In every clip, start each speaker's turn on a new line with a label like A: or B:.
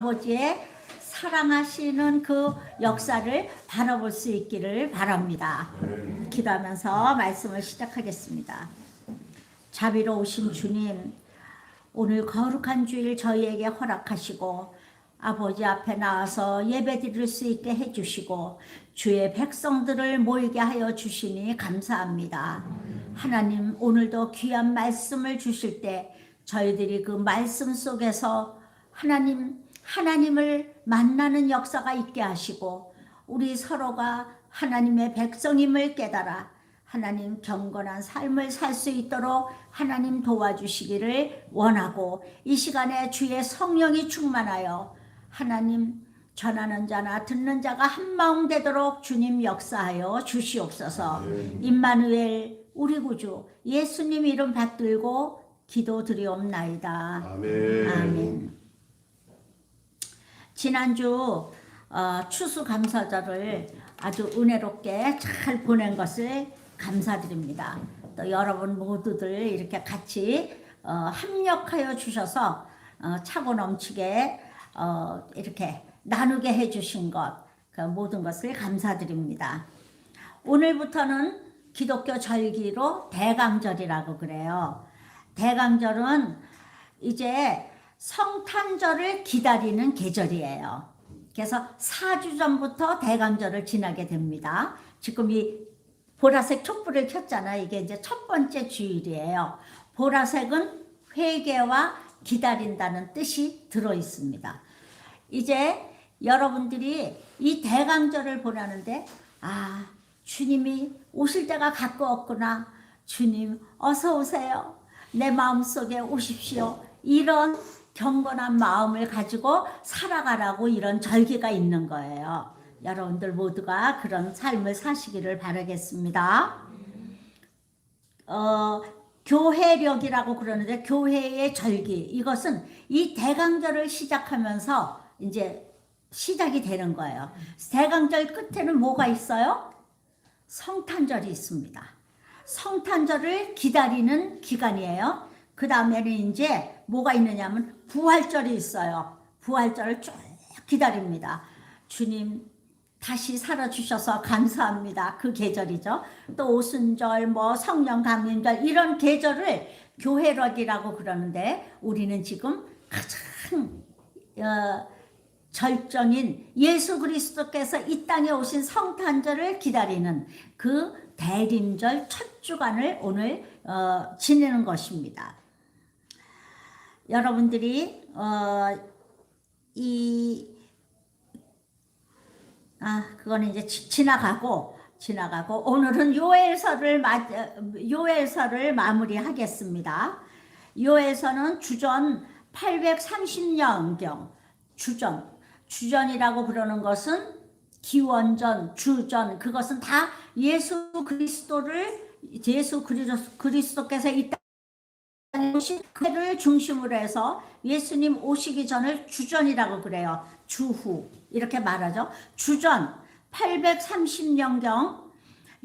A: 아버지의 사랑하시는 그 역사를 바라볼 수 있기를 바랍니다. 기도하면서 말씀을 시작하겠습니다. 자비로우신 주님, 오늘 거룩한 주일 저희에게 허락하시고 아버지 앞에 나와서 예배드릴 수 있게 해주시고 주의 백성들을 모이게 하여 주시니 감사합니다. 하나님, 오늘도 귀한 말씀을 주실 때 저희들이 그 말씀 속에서 하나님을 만나는 역사가 있게 하시고 우리 서로가 하나님의 백성임을 깨달아 하나님 경건한 삶을 살 수 있도록 하나님 도와주시기를 원하고, 이 시간에 주의 성령이 충만하여 하나님 전하는 자나 듣는 자가 한마음 되도록 주님 역사하여 주시옵소서. 임마누엘 우리 구주 예수님 이름 받들고 기도드리옵나이다.
B: 아멘.
A: 아멘. 지난주 추수감사절을 아주 은혜롭게 잘 보낸 것을 감사드립니다. 또 여러분 모두들 이렇게 같이 합력하여 주셔서 차고 넘치게 이렇게 나누게 해주신 것, 그 모든 것을 감사드립니다. 오늘부터는 기독교 절기로 대강절이라고 그래요. 대강절은 이제 성탄절을 기다리는 계절이에요. 그래서 4주 전부터 대강절을 지나게 됩니다. 지금 이 보라색 촛불을 켰잖아요. 이게 이제 첫 번째 주일이에요. 보라색은 회개와 기다린다는 뜻이 들어 있습니다. 이제 여러분들이 이 대강절을 보라는데, 주님이 오실 때가 가까웠구나. 주님 어서 오세요. 내 마음속에 오십시오. 이런 경건한 마음을 가지고 살아가라고 이런 절기가 있는 거예요. 여러분들 모두가 그런 삶을 사시기를 바라겠습니다. 교회력이라고 그러는데, 교회의 절기, 이것은 이 대강절을 시작하면서 이제 시작이 되는 거예요. 대강절 끝에는 뭐가 있어요? 성탄절이 있습니다. 성탄절을 기다리는 기간이에요. 그 다음에는 이제 뭐가 있느냐면 부활절이 있어요. 부활절을 쭉 기다립니다. 주님 다시 살아주셔서 감사합니다. 그 계절이죠. 또 오순절, 성령 감림절, 이런 계절을 교회력이라고 그러는데, 우리는 지금 가장 절정인 예수 그리스도께서 이 땅에 오신 성탄절을 기다리는 그 대림절 첫 주간을 오늘 지내는 것입니다. 여러분들이 그거는 이제 지나가고 오늘은 요엘서를 마무리하겠습니다. 요엘서는 주전 830년경, 주전이라고 부르는 것은 기원전, 주전, 그것은 다 예수 그리스도께서 이 땅에 오신 그를 중심으로 해서 예수님 오시기 전을 주전이라고 그래요. 주후 이렇게 말하죠. 주전 830년경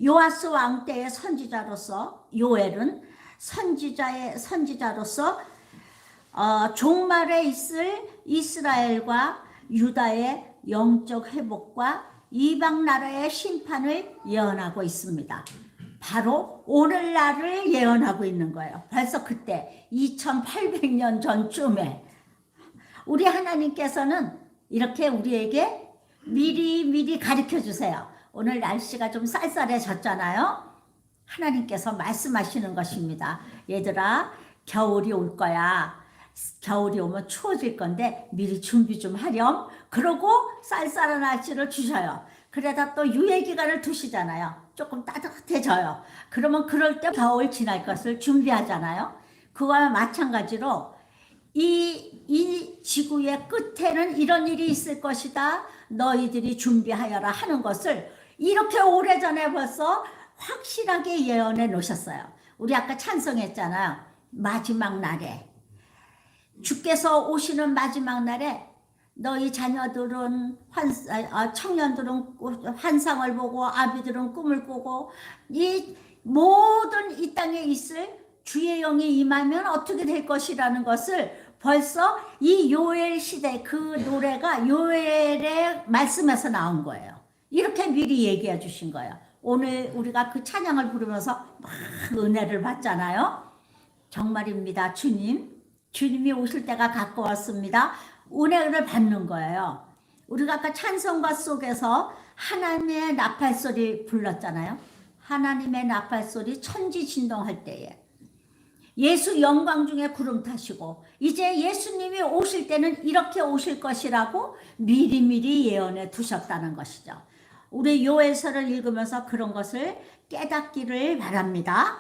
A: 요아스 왕 때의 선지자로서, 요엘은 선지자로서 종말에 있을 이스라엘과 유다의 영적 회복과 이방 나라의 심판을 예언하고 있습니다. 바로 오늘날을 예언하고 있는 거예요. 벌써 그때 2800년 전쯤에 우리 하나님께서는 이렇게 우리에게 미리 가르쳐 주세요. 오늘 날씨가 좀 쌀쌀해졌잖아요. 하나님께서 말씀하시는 것입니다. 얘들아, 겨울이 올 거야. 겨울이 오면 추워질 건데 미리 준비 좀 하렴. 그러고 쌀쌀한 날씨를 주셔요. 그러다 또 유예기간을 두시잖아요. 조금 따뜻해져요. 그러면 그럴 때 겨울 지날 것을 준비하잖아요. 그거와 마찬가지로 이 지구의 끝에는 이런 일이 있을 것이다. 너희들이 준비하여라 하는 것을 이렇게 오래전에 벌써 확실하게 예언해 놓으셨어요. 우리 아까 찬송했잖아요. 마지막 날에, 주께서 오시는 마지막 날에 너희 자녀들은 청년들은 환상을 보고 아비들은 꿈을 꾸고, 이 모든 이 땅에 있을 주의 영이 임하면 어떻게 될 것이라는 것을 벌써 이 요엘 시대 그 노래가 요엘의 말씀에서 나온 거예요. 이렇게 미리 얘기해 주신 거예요. 오늘 우리가 그 찬양을 부르면서 막 은혜를 받잖아요. 정말입니다. 주님이 오실 때가 가까웠습니다. 은혜를 받는 거예요. 우리가 아까 찬송가 속에서 하나님의 나팔소리 불렀잖아요. 하나님의 나팔소리 천지 진동할 때에 예수 영광 중에 구름 타시고 이제 예수님이 오실 때는 이렇게 오실 것이라고 미리미리 예언해 두셨다는 것이죠. 우리 요엘서를 읽으면서 그런 것을 깨닫기를 바랍니다.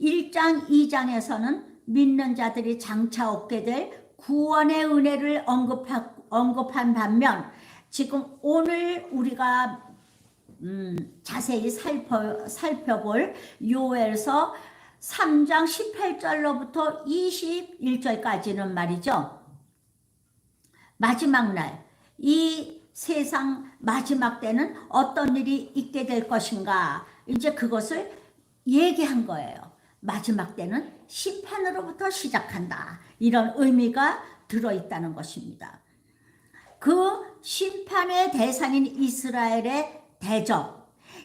A: 1장 2장에서는 믿는 자들이 장차 얻게 될 구원의 은혜를 언급한 반면 지금 오늘 우리가 자세히 살펴볼 요엘서 3장 18절로부터 21절까지는 말이죠. 마지막 날, 이 세상 마지막 때는 어떤 일이 있게 될 것인가, 이제 그것을 얘기한 거예요. 마지막 때는 심판으로부터 시작한다. 이런 의미가 들어있다는 것입니다. 그 심판의 대상인 이스라엘의 대적,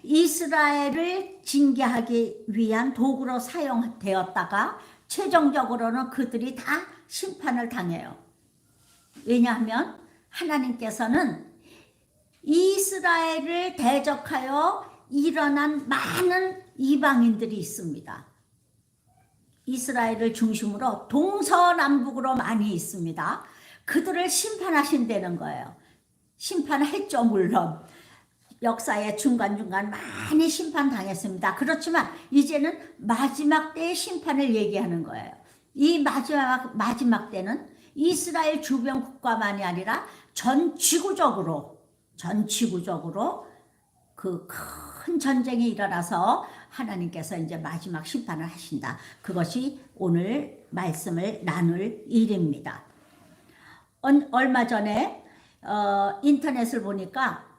A: 이스라엘을 징계하기 위한 도구로 사용되었다가 최종적으로는 그들이 다 심판을 당해요. 왜냐하면 하나님께서는 이스라엘을 대적하여 일어난 많은 이방인들이 있습니다. 이스라엘을 중심으로 동서남북으로 많이 있습니다. 그들을 심판하신다는 거예요. 심판했죠, 물론. 역사의 중간중간 많이 심판당했습니다. 그렇지만 이제는 마지막 때의 심판을 얘기하는 거예요. 이 마지막 때는 이스라엘 주변 국가만이 아니라 전 지구적으로 그 큰 전쟁이 일어나서 하나님께서 이제 마지막 심판을 하신다. 그것이 오늘 말씀을 나눌 일입니다. 얼마 전에 인터넷을 보니까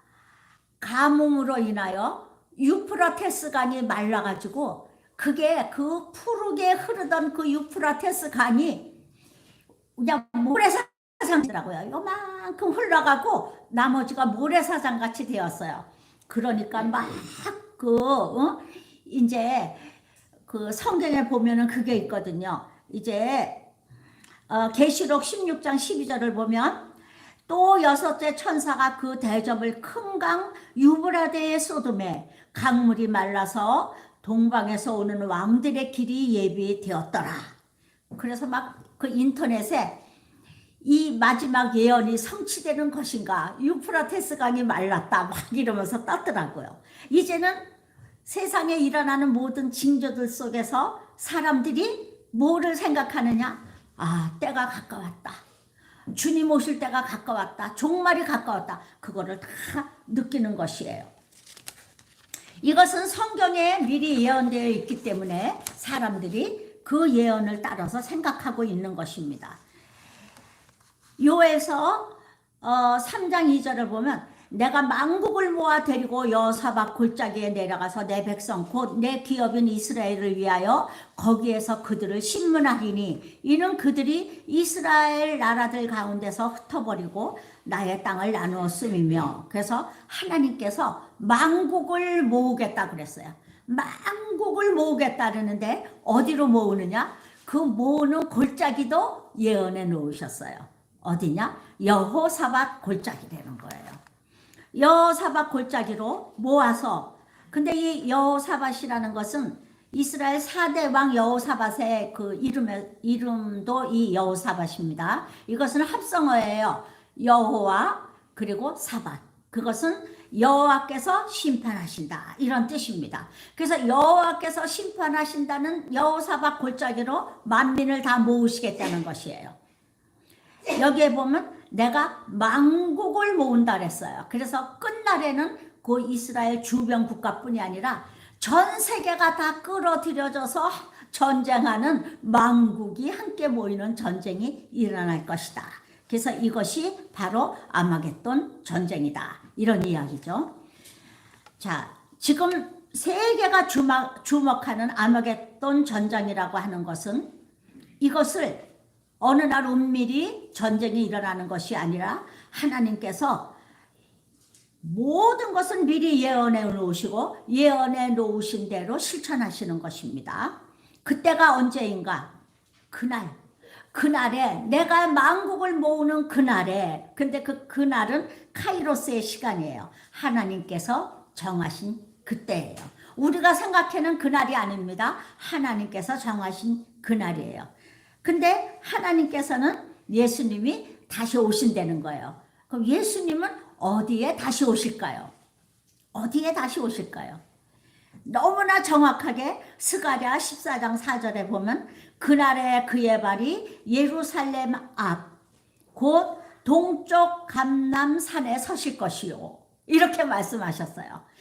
A: 가뭄으로 인하여 유프라테스 강이 말라가지고 그게 그 푸르게 흐르던 그 유프라테스 강이 그냥 모래사장이더라고요. 요만큼 흘러가고 나머지가 모래사장 같이 되었어요. 그러니까 막 이제 그 성경에 보면은 그게 있거든요. 이제 계시록 16장 12절을 보면 또 6째 천사가 그 대접을 큰 강 유브라데의 쏟음에 강물이 말라서 동방에서 오는 왕들의 길이 예비되었더라. 그래서 막 그 인터넷에 이 마지막 예언이 성취되는 것인가, 유프라테스 강이 말랐다 막 이러면서 떴더라고요. 이제는 세상에 일어나는 모든 징조들 속에서 사람들이 뭐를 생각하느냐? 아, 때가 가까웠다. 주님 오실 때가 가까웠다. 종말이 가까웠다. 그거를 다 느끼는 것이에요. 이것은 성경에 미리 예언되어 있기 때문에 사람들이 그 예언을 따라서 생각하고 있는 것입니다. 요에서 3장 2절을 보면 내가 만국을 모아 데리고 여호사밧 골짜기에 내려가서 내 백성 곧 내 기업인 이스라엘을 위하여 거기에서 그들을 심문하리니 이는 그들이 이스라엘 나라들 가운데서 흩어버리고 나의 땅을 나누었음이며, 그래서 하나님께서 만국을 모으겠다 그랬어요. 만국을 모으겠다 그러는데 어디로 모으느냐? 그 모으는 골짜기도 예언해 놓으셨어요. 어디냐? 여호사밧 골짜기라는 거예요. 여호사밧 골짜기로 모아서, 근데 이 여호사밧이라는 것은 이스라엘 4대 왕 여호사밧의 그 이름도 이 여호사밧입니다. 이것은 합성어예요. 여호와 그리고 사밧. 그것은 여호와께서 심판하신다 이런 뜻입니다. 그래서 여호와께서 심판하신다는 여호사밧 골짜기로 만민을 다 모으시겠다는 것이에요. 여기에 보면 내가 만국을 모은다 그랬어요. 그래서 끝날에는 그 이스라엘 주변 국가뿐이 아니라 전 세계가 다 끌어들여져서 전쟁하는 만국이 함께 모이는 전쟁이 일어날 것이다. 그래서 이것이 바로 아마겟돈 전쟁이다. 이런 이야기죠. 자, 지금 세계가 주목하는 아마겟돈 전쟁이라고 하는 것은 이것을 어느 날 은밀히 전쟁이 일어나는 것이 아니라 하나님께서 모든 것은 미리 예언해 놓으시고 예언해 놓으신 대로 실천하시는 것입니다. 그때가 언제인가? 그날에 내가 만국을 모으는 그날에, 근데 그날은 카이로스의 시간이에요. 하나님께서 정하신 그때예요. 우리가 생각하는 그날이 아닙니다. 하나님께서 정하신 그날이에요. 근데 하나님께서는 예수님이 다시 오신다는 거예요. 그럼 예수님은 어디에 다시 오실까요? 어디에 다시 오실까요? 너무나 정확하게 스가랴 14장 4절에 보면 그날에 그의 발이 예루살렘 앞 곧 동쪽 감람산에 서실 것이요, 이렇게 말씀하셨어요.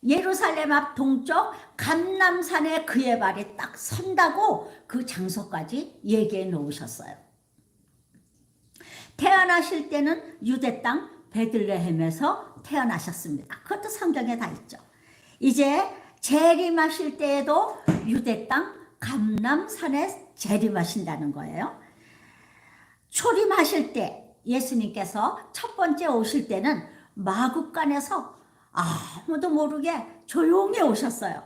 A: 예루살렘 앞 동쪽 감람산에 그의 발이 딱 선다고 그 장소까지 얘기해 놓으셨어요. 태어나실 때는 유대 땅 베들레헴에서 태어나셨습니다. 그것도 성경에 다 있죠. 이제 재림하실 때에도 유대 땅 감람산에 재림하신다는 거예요. 초림하실 때 예수님께서 첫 번째 오실 때는 마국간에서 아무도 모르게 조용히 오셨어요.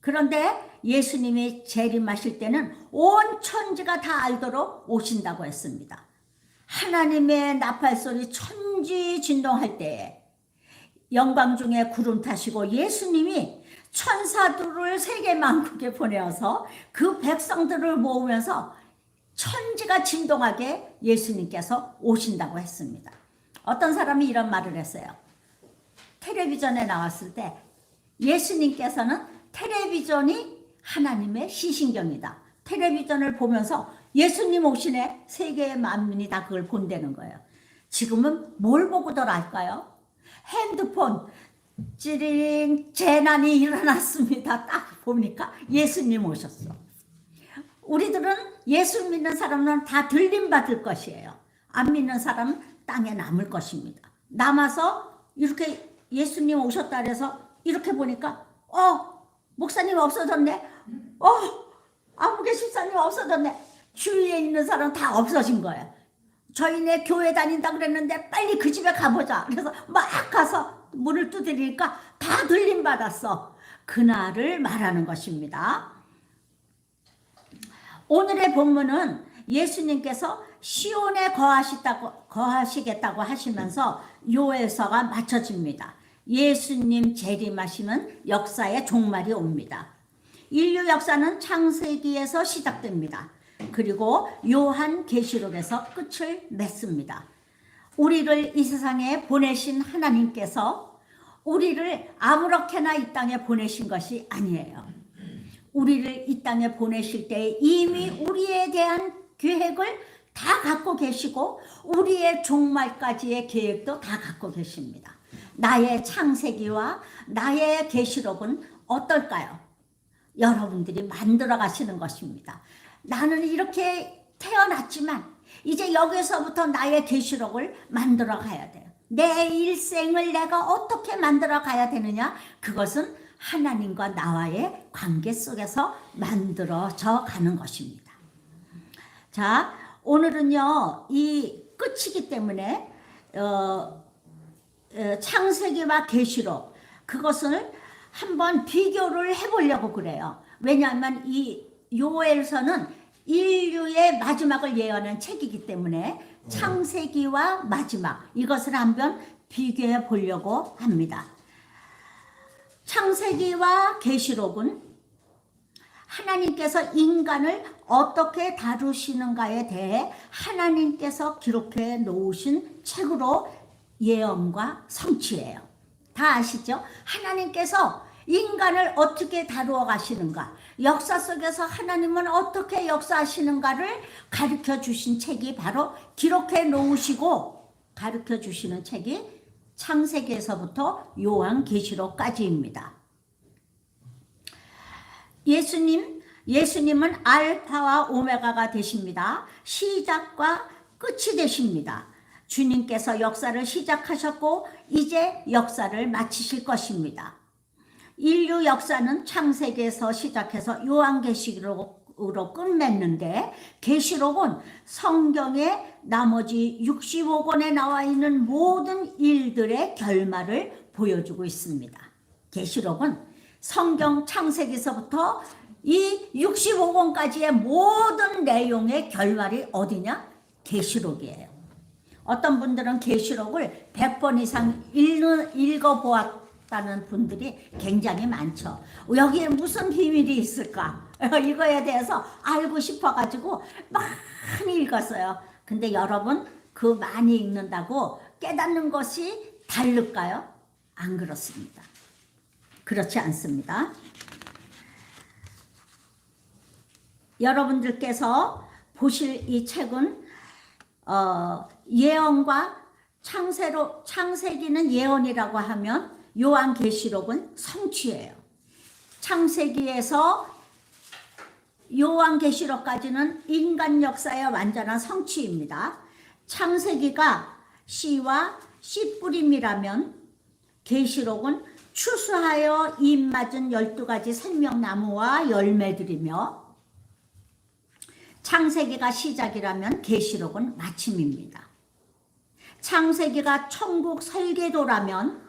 A: 그런데 예수님이 재림하실 때는 온 천지가 다 알도록 오신다고 했습니다. 하나님의 나팔소리 천지 진동할 때에 영광 중에 구름 타시고 예수님이 천사들을 세계 만국에 보내어서 그 백성들을 모으면서 천지가 진동하게 예수님께서 오신다고 했습니다. 어떤 사람이 이런 말을 했어요. 텔레비전에 나왔을 때 예수님께서는 텔레비전이 하나님의 시신경이다. 텔레비전을 보면서 예수님 오시네, 세계의 만민이 다 그걸 본다는 거예요. 지금은 뭘 보고들 할까요? 핸드폰, 찌링, 재난이 일어났습니다. 딱 보니까 예수님 오셨어. 우리들은 예수 믿는 사람은 다 들림받을 것이에요. 안 믿는 사람은 땅에 남을 것입니다. 남아서 이렇게 예수님 오셨다 그래서 이렇게 보니까 목사님 없어졌네. 아무개 집사님 없어졌네. 주위에 있는 사람 다 없어진 거예요. 저희네 교회 다닌다 그랬는데 빨리 그 집에 가보자. 그래서 막 가서 문을 두드리니까 다 들림받았어. 그날을 말하는 것입니다. 오늘의 본문은 예수님께서 시온에 거하시겠다고 하시면서 요엘서가 맞춰집니다. 예수님 재림하시면 역사의 종말이 옵니다. 인류 역사는 창세기에서 시작됩니다. 그리고 요한계시록에서 끝을 맺습니다. 우리를 이 세상에 보내신 하나님께서 우리를 아무렇게나 이 땅에 보내신 것이 아니에요. 우리를 이 땅에 보내실 때 이미 우리에 대한 계획을 다 갖고 계시고 우리의 종말까지의 계획도 다 갖고 계십니다. 나의 창세기와 나의 계시록은 어떨까요? 여러분들이 만들어 가시는 것입니다. 나는 이렇게 태어났지만 이제 여기서부터 나의 계시록을 만들어 가야 돼요. 내 일생을 내가 어떻게 만들어 가야 되느냐? 그것은 하나님과 나와의 관계 속에서 만들어져 가는 것입니다. 자, 오늘은요, 이 끝이기 때문에 창세기와 계시록 그것을 한번 비교를 해보려고 그래요. 왜냐하면 이 요엘서는 인류의 마지막을 예언한 책이기 때문에 창세기와 마지막 이것을 한번 비교해 보려고 합니다. 창세기와 계시록은 하나님께서 인간을 어떻게 다루시는가에 대해 하나님께서 기록해 놓으신 책으로 예언과 성취예요. 다 아시죠? 하나님께서 인간을 어떻게 다루어 가시는가, 역사 속에서 하나님은 어떻게 역사하시는가를 가르쳐 주신 책이 바로 기록해 놓으시고 가르쳐 주시는 책이 창세기에서부터 요한계시록까지입니다. 예수님은 알파와 오메가가 되십니다. 시작과 끝이 되십니다. 주님께서 역사를 시작하셨고 이제 역사를 마치실 것입니다. 인류 역사는 창세기에서 시작해서 요한계시록으로 계시록으로 끝맺는데, 계시록은 성경의 나머지 65권에 나와 있는 모든 일들의 결말을 보여주고 있습니다. 계시록은 성경 창세기서부터 이 65권까지의 모든 내용의 결말이 어디냐? 계시록이에요. 어떤 분들은 계시록을 100번 이상 읽어보았다는 분들이 굉장히 많죠. 여기에 무슨 비밀이 있을까? 이거에 대해서 알고 싶어가지고 많이 읽었어요. 근데 여러분, 그 많이 읽는다고 깨닫는 것이 다를까요? 안 그렇습니다. 그렇지 않습니다. 여러분들께서 보실 이 책은 예언과 창세기는 예언이라고 하면 요한계시록은 성취예요. 창세기에서 요한계시록까지는 인간 역사의 완전한 성취입니다. 창세기가 씨와 씨뿌림이라면 계시록은 추수하여 잎 맞은 12가지 생명나무와 열매들이며, 창세기가 시작이라면 계시록은 마침입니다. 창세기가 천국 설계도라면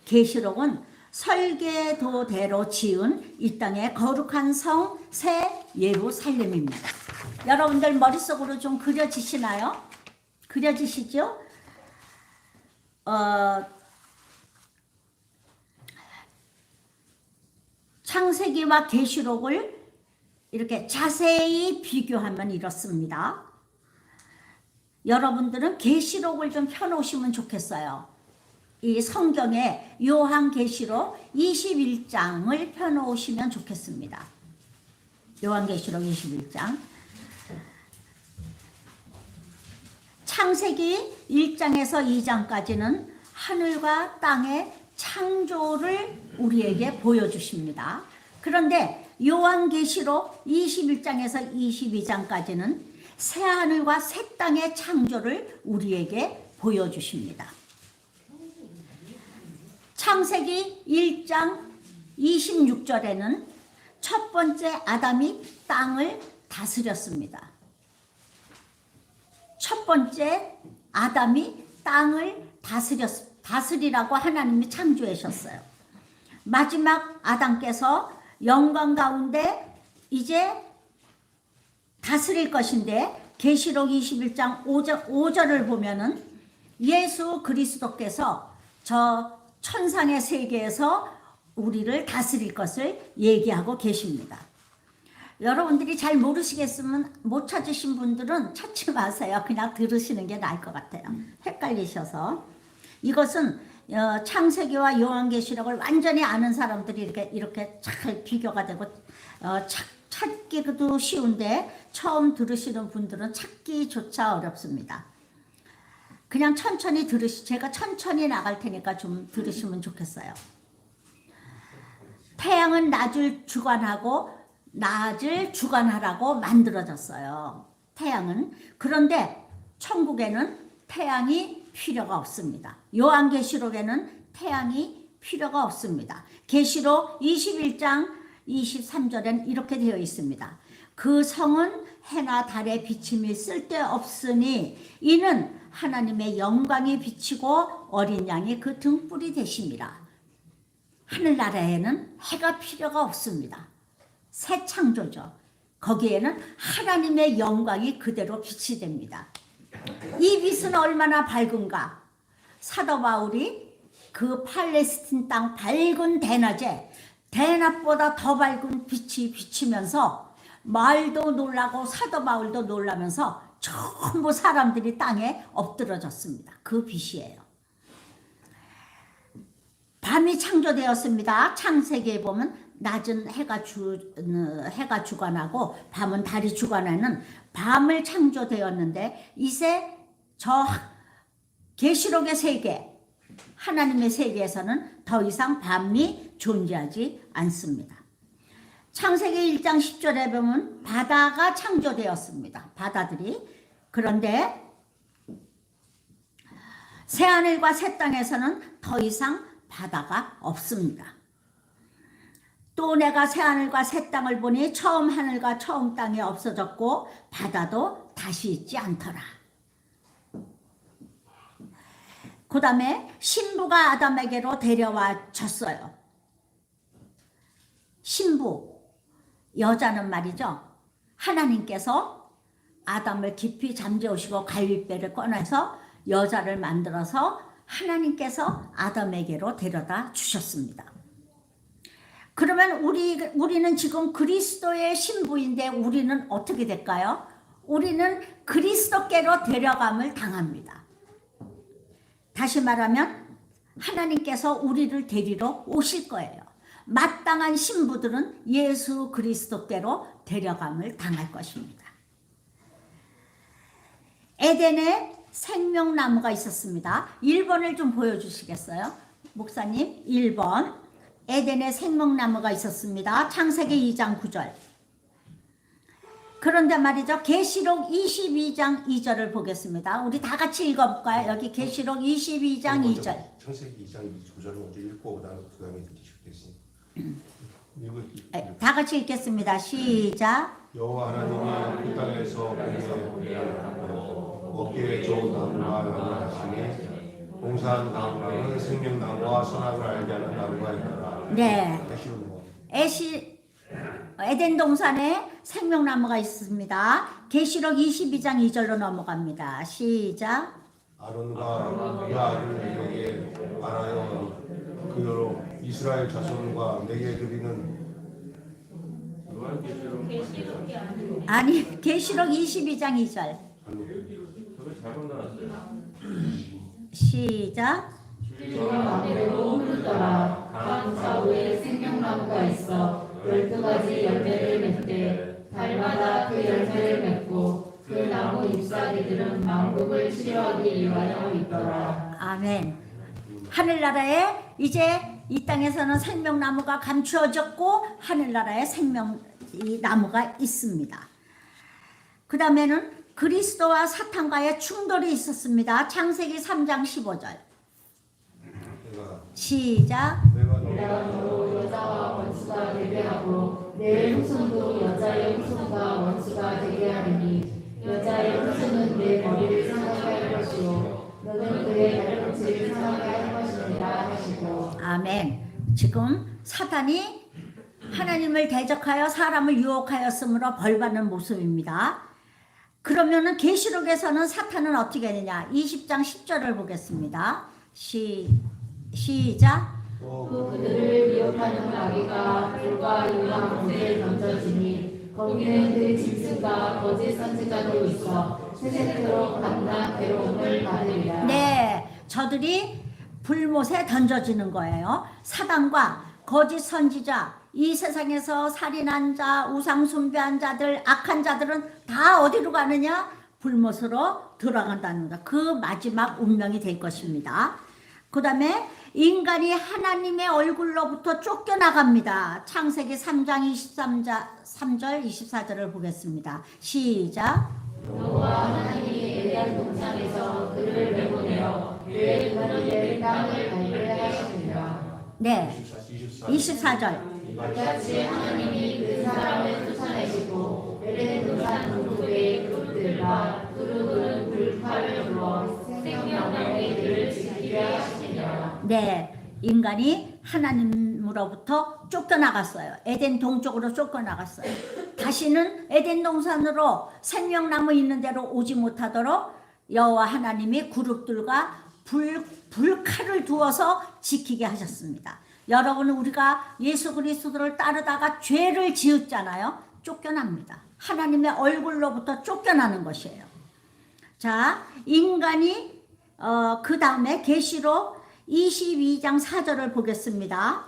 A: 계시록은 설계도대로 지은 이 땅의 거룩한 성 새 예루살렘입니다. 여러분들 머릿속으로 좀 그려지시나요? 그려지시죠? 창세기와 계시록을 이렇게 자세히 비교하면 이렇습니다. 여러분들은 계시록을 좀 펴놓으시면 좋겠어요. 이 성경에 요한계시록 21장을 펴놓으시면 좋겠습니다. 요한계시록 21장. 창세기 1장에서 2장까지는 하늘과 땅의 창조를 우리에게 보여주십니다. 그런데 요한계시록 21장에서 22장까지는 새하늘과 새 땅의 창조를 우리에게 보여주십니다. 창세기 1장 26절에는 첫 번째 아담이 땅을 다스렸습니다. 첫 번째 아담이 땅을 다스리라고 하나님이 창조하셨어요. 마지막 아담께서 영광 가운데 이제 다스릴 것인데, 계시록 21장 5절을 보면은 예수 그리스도께서 저 천상의 세계에서 우리를 다스릴 것을 얘기하고 계십니다. 여러분들이 잘 모르시겠으면, 못 찾으신 분들은 찾지 마세요. 그냥 들으시는 게 나을 것 같아요. 헷갈리셔서. 이것은 창세기와 요한계시록을 완전히 아는 사람들이 이렇게 잘 비교가 되고 찾기도 쉬운데, 처음 들으시는 분들은 찾기조차 어렵습니다. 그냥 천천히 제가 천천히 나갈 테니까 좀 들으시면 좋겠어요. 태양은 낮을 주관하라고 만들어졌어요. 태양은. 그런데 천국에는 태양이 필요가 없습니다. 요한계시록에는 태양이 필요가 없습니다. 계시록 21장 23절엔 이렇게 되어 있습니다. 그 성은 해나 달의 비침이 쓸데없으니 이는 하나님의 영광이 비치고 어린 양이 그 등불이 되심이라. 하늘나라에는 해가 필요가 없습니다. 새 창조죠. 거기에는 하나님의 영광이 그대로 빛이 됩니다. 이 빛은 얼마나 밝은가. 사도 바울이 그 팔레스틴 땅 밝은 대낮에 대낮보다 더 밝은 빛이 비치면서 말도 놀라고 사도 바울도 놀라면서 전부 사람들이 땅에 엎드러졌습니다. 그 빛이에요. 밤이 창조되었습니다. 창세기에 보면 낮은 해가 주관하고 밤은 달이 주관하는 밤을 창조되었는데, 이제 저 계시록의 세계, 하나님의 세계에서는 더 이상 밤이 존재하지 않습니다. 창세기 1장 10절에 보면 바다가 창조되었습니다. 바다들이. 그런데 새하늘과 새 땅에서는 더 이상 바다가 없습니다. 또 내가 새 하늘과 새 땅을 보니 처음 하늘과 처음 땅이 없어졌고 바다도 다시 있지 않더라. 그 다음에 신부가 아담에게로 데려와 졌어요. 신부, 여자는 말이죠. 하나님께서 아담을 깊이 잠재우시고 갈빗배를 꺼내서 여자를 만들어서 하나님께서 아담에게로 데려다 주셨습니다. 그러면 우리는 지금 그리스도의 신부인데 우리는 어떻게 될까요? 우리는 그리스도께로 데려감을 당합니다. 다시 말하면 하나님께서 우리를 데리러 오실 거예요. 마땅한 신부들은 예수 그리스도께로 데려감을 당할 것입니다. 에덴에 생명나무가 있었습니다. 1번을 좀 보여주시겠어요? 목사님, 1번. 에덴에 생명나무가 있었습니다. 창세기 2장 9절. 그런데 말이죠. 계시록 22장 2절을 보겠습니다. 우리 다 같이 읽어볼까요? 여기 계시록 22장 2절.
B: 창세기 2장 2절을 먼저 읽고 그 다음에 읽으시겠습니다.
A: 다 같이 읽겠습니다. 시작.
B: 여호와 하나님이 그 땅에서 먹기에 좋은 나무가 하시니 공사한 나무는 생명나무와 선악을 알게 하는 나무가 있더라.
A: 네. 에덴 동산에 생명나무가 있습니다. 계시록 22장 2절로 넘어갑니다. 시작.
B: 아론과 그 아들에게 말하여 그로 이스라엘 자손과 내게 드리는 아니
A: 계시록 22장 2절. 시작.
C: 나무로 흐르더라. 강 좌우에 생명나무가 있어 12가지 열매를 맺되 달마다 그 열매를 맺고 그 나무 잎사귀들은 만국을 치료하기 위하여 있더라.
A: 아멘. 하늘나라에 이제 이 땅에서는 생명나무가 감추어졌고 하늘나라에 생명나무가 있습니다. 그 다음에는 그리스도와 사탄과의 충돌이 있었습니다. 창세기 3장 15절. 시작.
C: 내가 너로 여자와 원수가 되게 하고 내 후손도 여자의 후손과 원수가 되게 하리니 여자의 후손은 내 머리를 상하게 할 것이요 너는 그의 발꿈치를 상하게 할 것이니라 하시고.
A: 아멘. 지금 사탄이 하나님을 대적하여 사람을 유혹하였으므로 벌받는 모습입니다. 그러면은 계시록에서는 사탄은 어떻게 되냐? 20장 10절을 보겠습니다. 시작.
C: 그들을 미혹하는 마귀가 불과 유황 곳에 던져지니 거기는 그 짐승과 거짓 선지자도 있어 세세토록 만나 괴로움을 받으리라.
A: 네, 저들이 불못에 던져지는 거예요. 사단과 거짓 선지자, 이 세상에서 살인한 자, 우상 숭배한 자들, 악한 자들은 다 어디로 가느냐? 불못으로 들어간다는 거. 그 마지막 운명이 될 것입니다. 그 다음에 인간이 하나님의 얼굴로부터 쫓겨나갑니다. 창세기 3장 3절 24절을 보겠습니다. 시작.
C: 여호와 하나님이 에덴 동산에서 그를 내보내어 그의 그늘에 땅을 갈게 하시니라.
A: 네, 24절.
C: 이같이 하나님이 그 사람을 쫓아내시고 에덴 동산 동쪽의 그룹들과 그룹은 불칼을 불어 생명나무의 길을 지키게 하시니라.
A: 네, 인간이 하나님으로부터 쫓겨나갔어요. 에덴 동쪽으로 쫓겨나갔어요. 다시는 에덴 동산으로 생명나무 있는 데로 오지 못하도록 여호와 하나님이 그룹들과 불칼을 두어서 지키게 하셨습니다. 여러분, 우리가 예수 그리스도를 따르다가 죄를 지었잖아요. 쫓겨납니다. 하나님의 얼굴로부터 쫓겨나는 것이에요. 자, 인간이 그 다음에 계시록 22장 4절을 보겠습니다.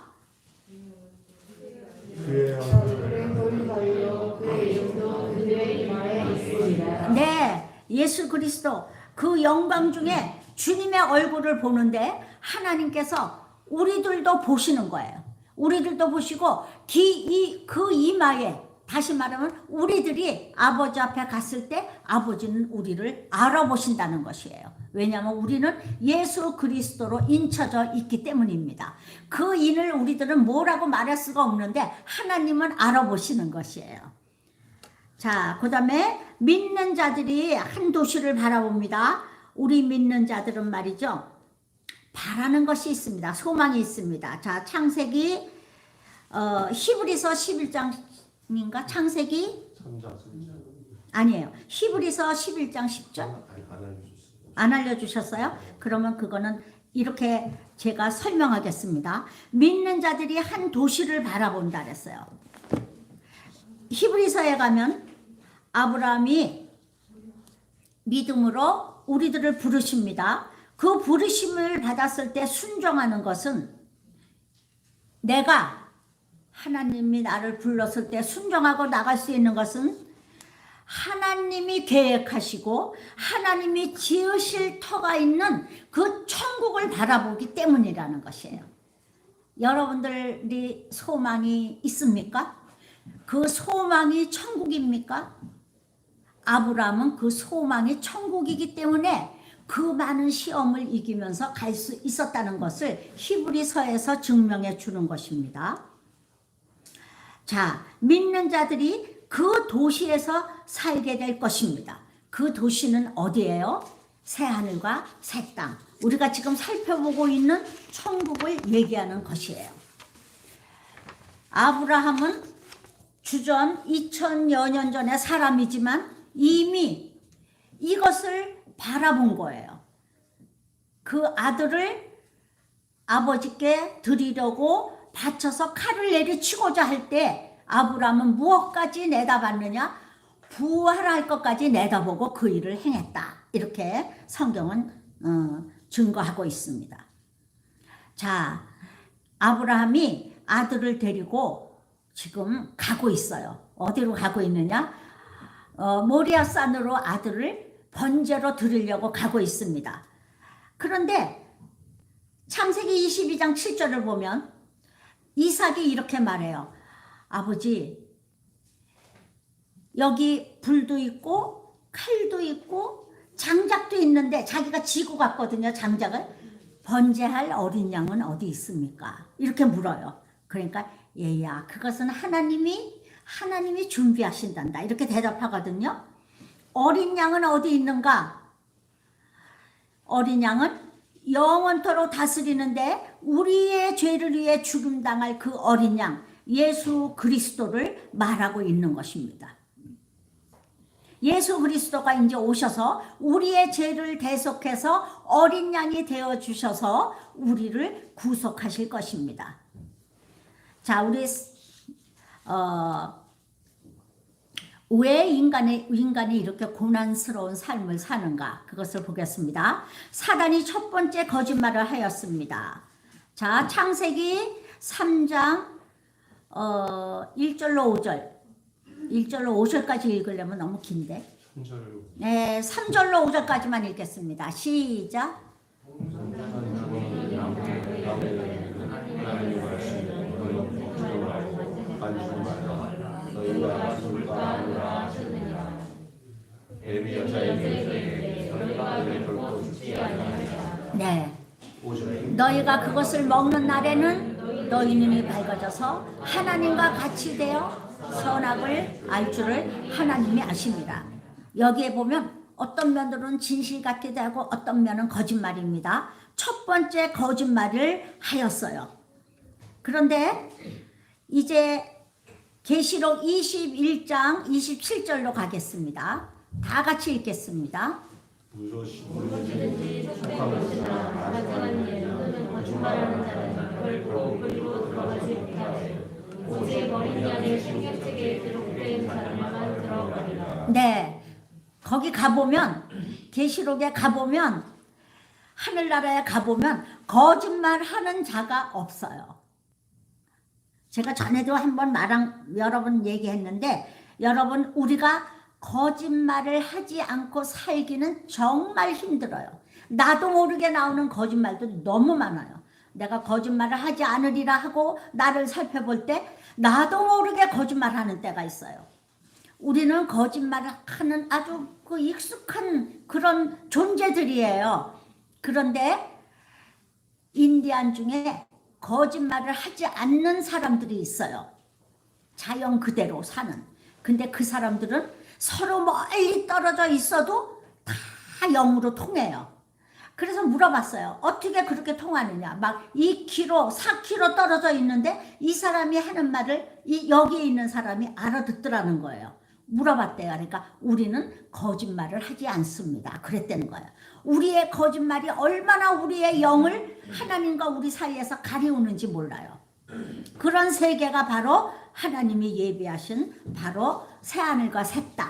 A: 네, 예수 그리스도 그 영광 중에 주님의 얼굴을 보는데 하나님께서 우리들도 보시는 거예요. 우리들도 보시고 그 이마에, 다시 말하면 우리들이 아버지 앞에 갔을 때 아버지는 우리를 알아보신다는 것이에요. 왜냐하면 우리는 예수 그리스도로 인쳐져 있기 때문입니다. 그 인을 우리들은 뭐라고 말할 수가 없는데 하나님은 알아보시는 것이에요. 자, 그 다음에 믿는 자들이 한 도시를 바라봅니다. 우리 믿는 자들은 말이죠, 바라는 것이 있습니다. 소망이 있습니다. 자, 창세기 히브리서 11장인가? 창세기? 아니에요. 히브리서 11장 10절? 안 알려주셨어요? 그러면 그거는 이렇게 제가 설명하겠습니다. 믿는 자들이 한 도시를 바라본다 그랬어요. 히브리서에 가면 아브라함이 믿음으로 우리들을 부르십니다. 그 부르심을 받았을 때 순종하는 것은, 내가 하나님이 나를 불렀을 때 순종하고 나갈 수 있는 것은 하나님이 계획하시고 하나님이 지으실 터가 있는 그 천국을 바라보기 때문이라는 것이에요. 여러분들이 소망이 있습니까? 그 소망이 천국입니까? 아브라함은 그 소망이 천국이기 때문에 그 많은 시험을 이기면서 갈 수 있었다는 것을 히브리서에서 증명해 주는 것입니다. 자, 믿는 자들이 그 도시에서 살게 될 것입니다. 그 도시는 어디예요? 새하늘과 새 땅. 우리가 지금 살펴보고 있는 천국을 얘기하는 것이에요. 아브라함은 주전 2000여 년 전의 사람이지만 이미 이것을 바라본 거예요. 그 아들을 아버지께 드리려고 바쳐서 칼을 내리치고자 할 때 아브라함은 무엇까지 내다봤느냐? 부활할 것까지 내다보고 그 일을 행했다. 이렇게 성경은 증거하고 있습니다. 자, 아브라함이 아들을 데리고 지금 가고 있어요. 어디로 가고 있느냐? 모리아산으로 아들을 번제로 드리려고 가고 있습니다. 그런데 창세기 22장 7절을 보면 이삭이 이렇게 말해요. 아버지, 여기 불도 있고 칼도 있고 장작도 있는데, 자기가 지고 갔거든요, 장작을. 번제할 어린 양은 어디 있습니까? 이렇게 물어요. 그러니까 얘야, 그것은 하나님이 준비하신단다, 이렇게 대답하거든요. 어린 양은 어디 있는가? 어린 양은 영원토록 다스리는데 우리의 죄를 위해 죽임당할 그 어린 양, 예수 그리스도를 말하고 있는 것입니다. 예수 그리스도가 이제 오셔서 우리의 죄를 대속해서 어린 양이 되어 주셔서 우리를 구속하실 것입니다. 자, 우리 왜 인간이 이렇게 고난스러운 삶을 사는가? 그것을 보겠습니다. 사단이 첫 번째 거짓말을 하였습니다. 자, 창세기 3장 1절로 5절. 1절로 5절까지 읽으려면 너무 긴데. 네, 3절로 5절까지만 읽겠습니다. 시작. 네. 너희가 그것을 먹는 날에는 너희 눈이 밝아져서 하나님과 같이 되어 선악을 알 줄을 하나님이 아십니다. 여기에 보면 어떤 면으로는 진실 같기도 하고 어떤 면은 거짓말입니다. 첫 번째 거짓말을 하였어요. 그런데 이제 계시록 21장 27절로 가겠습니다. 다 같이 읽겠습니다. 네, 거기 가보면, 계시록에 가보면, 하늘나라에 가보면 거짓말하는 자가 없어요. 제가 전에도 한번 여러 번 얘기했는데, 여러분, 우리가 거짓말을 하지 않고 살기는 정말 힘들어요. 나도 모르게 나오는 거짓말도 너무 많아요. 내가 거짓말을 하지 않으리라 하고 나를 살펴볼 때 나도 모르게 거짓말하는 때가 있어요. 우리는 거짓말을 하는 아주 그 익숙한 그런 존재들이에요. 그런데 인디안 중에 거짓말을 하지 않는 사람들이 있어요. 자연 그대로 사는. 근데 그 사람들은 서로 멀리 떨어져 있어도 다 영으로 통해요. 그래서 물어봤어요. 어떻게 그렇게 통하느냐. 막 2km, 4km 떨어져 있는데 이 사람이 하는 말을 여기에 있는 사람이 알아듣더라는 거예요. 물어봤대요. 그러니까 우리는 거짓말을 하지 않습니다. 그랬다는 거예요. 우리의 거짓말이 얼마나 우리의 영을 하나님과 우리 사이에서 가리우는지 몰라요. 그런 세계가 바로 하나님이 예비하신 바로 새하늘과 새 땅,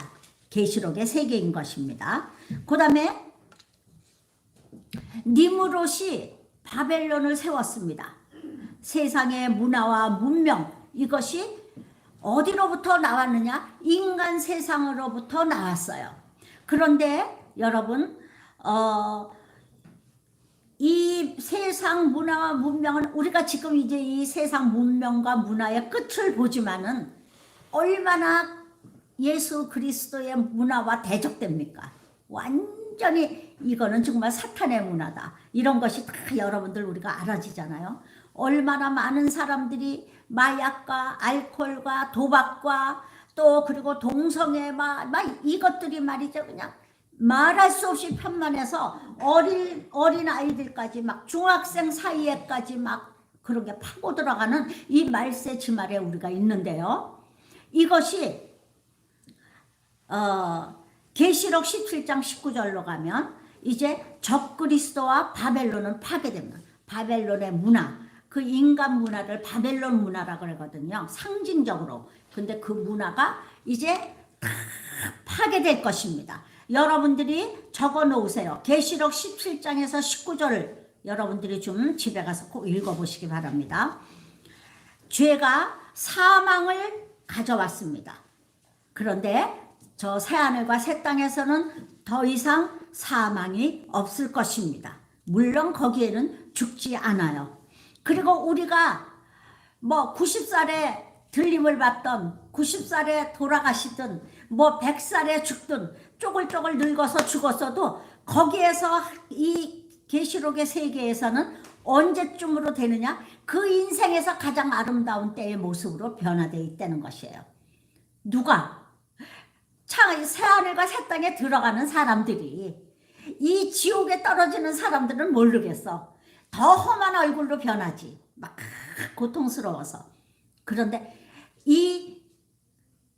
A: 계시록의 세계인 것입니다. 그 다음에 니므롯이 바벨론을 세웠습니다. 세상의 문화와 문명, 이것이 어디로부터 나왔느냐? 인간 세상으로부터 나왔어요. 그런데 여러분, 이 세상 문화와 문명은 우리가 지금 이제 이 세상 문명과 문화의 끝을 보지만은 얼마나 예수 그리스도의 문화와 대적됩니까? 완전히 이거는 정말 사탄의 문화다. 이런 것이 다 여러분들 우리가 알아지잖아요. 얼마나 많은 사람들이 마약과 알코올과 도박과 또 그리고 동성애 막 이것들이 말이죠. 그냥 말할 수 없이 편만해서 어린 아이들까지 막 중학생 사이에까지 막 그런 게 파고 들어가는 이 말세지말에 우리가 있는데요. 이것이 계시록 17장 19절로 가면 이제 적그리스도와 바벨론은 파괴됩니다. 바벨론의 문화, 그 인간 문화를 바벨론 문화라고 그러거든요. 상징적으로. 근데 그 문화가 이제 다 파괴될 것입니다. 여러분들이 적어 놓으세요. 계시록 17장에서 19절을 여러분들이 좀 집에 가서 꼭 읽어보시기 바랍니다. 죄가 사망을 가져왔습니다. 그런데 저 새하늘과 새 땅에서는 더 이상 사망이 없을 것입니다. 물론 거기에는 죽지 않아요. 그리고 우리가 뭐 90살에 들림을 받던 90살에 돌아가시든 뭐 100살에 죽든 쪼글쪼글 늙어서 죽었어도 거기에서 이 계시록의 세계에서는 언제쯤으로 되느냐? 그 인생에서 가장 아름다운 때의 모습으로 변화되어 있다는 것이에요. 누가? 새하늘과 새 땅에 들어가는 사람들이, 이 지옥에 떨어지는 사람들은 모르겠어. 더 험한 얼굴로 변하지. 막 고통스러워서. 그런데 이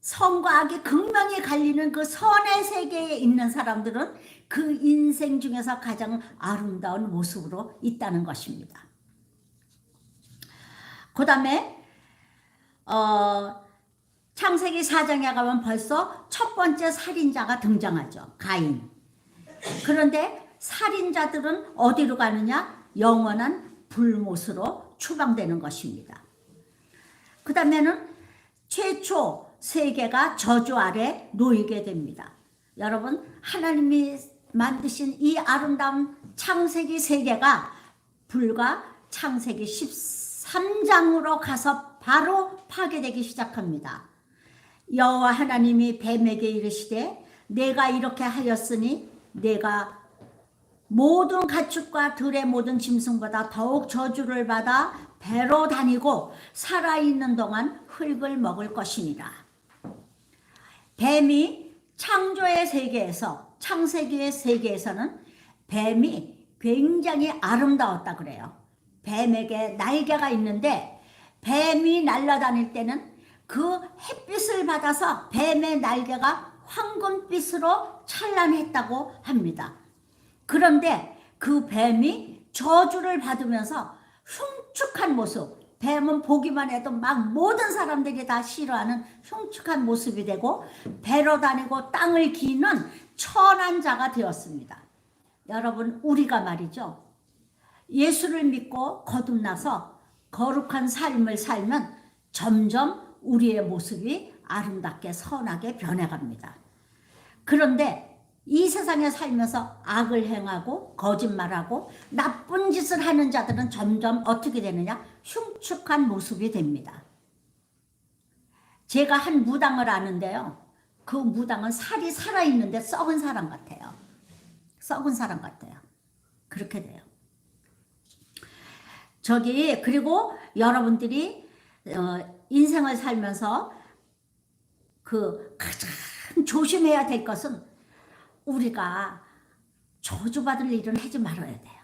A: 선과 악이 극명히 갈리는 그 선의 세계에 있는 사람들은 그 인생 중에서 가장 아름다운 모습으로 있다는 것입니다. 그 다음에 창세기 4장에 가면 벌써 첫 번째 살인자가 등장하죠. 가인. 그런데 살인자들은 어디로 가느냐? 영원한 불못으로 추방되는 것입니다. 그 다음에는 최초 세계가 저주 아래 놓이게 됩니다. 여러분, 하나님이 만드신 이 아름다운 창세기 세계가 불과 창세기 13장으로 가서 바로 파괴되기 시작합니다. 여호와 하나님이 뱀에게 이르시되 내가 이렇게 하였으니 내가 모든 가축과 들의 모든 짐승보다 더욱 저주를 받아 배로 다니고 살아있는 동안 흙을 먹을 것이니라. 뱀이 창조의 세계에서, 창세기의 세계에서는 뱀이 굉장히 아름다웠다 그래요. 뱀에게 날개가 있는데 뱀이 날아다닐 때는 그 햇빛을 받아서 뱀의 날개가 황금빛으로 찬란했다고 합니다. 그런데 그 뱀이 저주를 받으면서 흉측한 모습, 뱀은 보기만 해도 막 모든 사람들이 다 싫어하는 흉측한 모습이 되고 배로 다니고 땅을 기는 천한 자가 되었습니다. 여러분, 우리가 말이죠, 예수를 믿고 거듭나서 거룩한 삶을 살면 점점 우리의 모습이 아름답게 선하게 변해갑니다. 그런데 이 세상에 살면서 악을 행하고 거짓말하고 나쁜 짓을 하는 자들은 점점 어떻게 되느냐? 흉측한 모습이 됩니다. 제가 한 무당을 아는데요. 그 무당은 살이 살아있는데 썩은 사람 같아요. 썩은 사람 같아요. 그렇게 돼요. 그리고 여러분들이 인생을 살면서 그 가장 조심해야 될 것은 우리가 저주받을 일은 하지 말아야 돼요.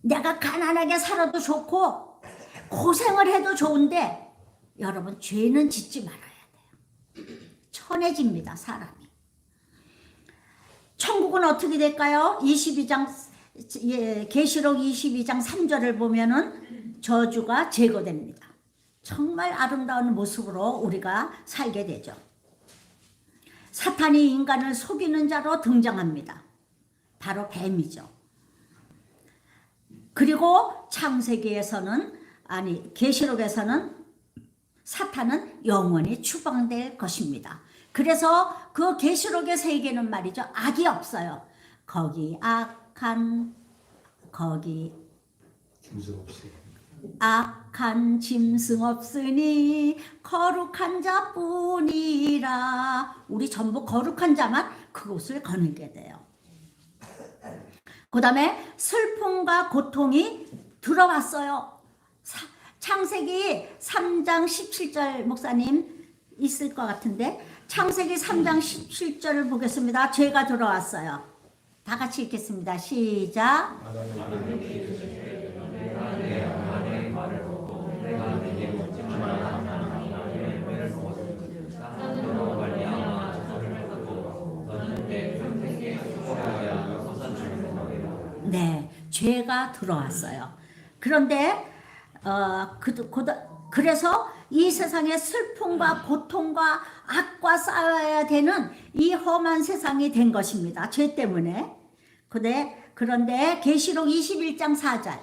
A: 내가 가난하게 살아도 좋고 고생을 해도 좋은데 여러분 죄는 짓지 말아야 돼요. 천해집니다, 사람이. 천국은 어떻게 될까요? 22장 계시록 22장 3절을 보면은 저주가 제거됩니다. 정말 아름다운 모습으로 우리가 살게 되죠. 사탄이 인간을 속이는 자로 등장합니다. 바로 뱀이죠. 그리고 계시록에서는 사탄은 영원히 추방될 것입니다. 그래서 그 계시록의 세계는 말이죠. 악이 없어요. 거기 악한 짐승 없으니 거룩한 자뿐이라. 우리 전부 거룩한 자만 그곳을 거느게 돼요. 그 다음에 슬픔과 고통이 들어왔어요. 창세기 3장 17절 목사님 있을 것 같은데 창세기 3장 17절을 보겠습니다. 죄가 들어왔어요. 다 같이 읽겠습니다. 시작. 네, 죄가 들어왔어요. 그런데 그래서 이 세상에 슬픔과 고통과 악과 싸워야 되는 이 험한 세상이 된 것입니다. 죄 때문에. 그런데 계시록 21장 4절.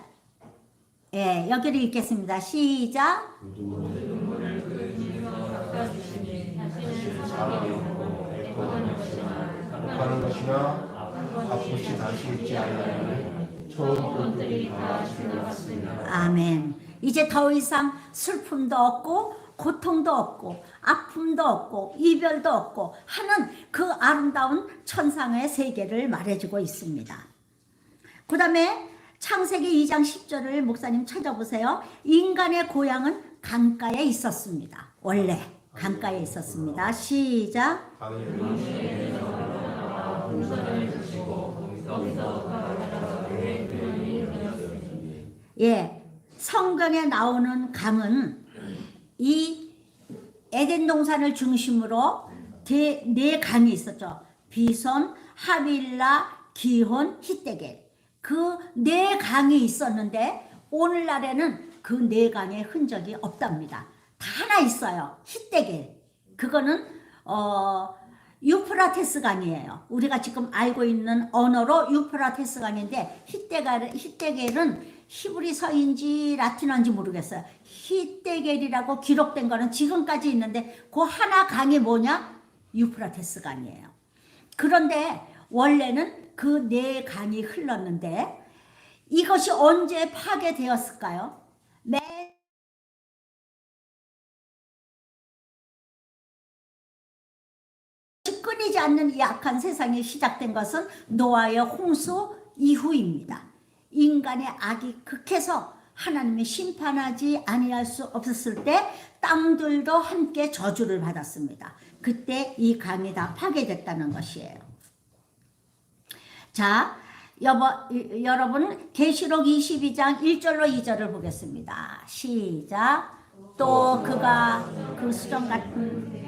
A: 예, 여기를 읽겠습니다. 시작.
B: 하는 것이나 아프시 다시 있지 않나니 처음 것들이 다 지나갔습니다.
A: 아멘. 이제 더 이상 슬픔도 없고 고통도 없고 아픔도 없고 이별도 없고 하는 그 아름다운 천상의 세계를 말해주고 있습니다. 그 다음에 창세기 2장 10절을 목사님 찾아보세요. 인간의 고향은 강가에 있었습니다. 원래 강가에 있었습니다. 시작. 예, 성경에 나오는 강은 이 에덴 동산을 중심으로 네 강이 있었죠. 비손, 하빌라, 기혼, 히데겔. 그 네 강이 있었는데 오늘날에는 그 네 강의 흔적이 없답니다. 다 하나 있어요. 히데겔. 그거는 유프라테스 강이에요. 우리가 지금 알고 있는 언어로 유프라테스 강인데 히데겔은 히브리서인지 라틴어인지 모르겠어요. 히데겔이라고 기록된 거는 지금까지 있는데 그 하나 강이 뭐냐? 유프라테스 강이에요. 그런데 원래는 그 네 강이 흘렀는데 이것이 언제 파괴되었을까요? 끊이지 않는 이 악한 세상이 시작된 것은 노아의 홍수 이후입니다. 인간의 악이 극해서 하나님이 심판하지 아니할 수 없었을 때 땅들도 함께 저주를 받았습니다. 그때 이 강이 다 파괴됐다는 것이에요. 자, 여러분 계시록 22장 1절로 2절을 보겠습니다. 시작. 또 그가 그 수정 같은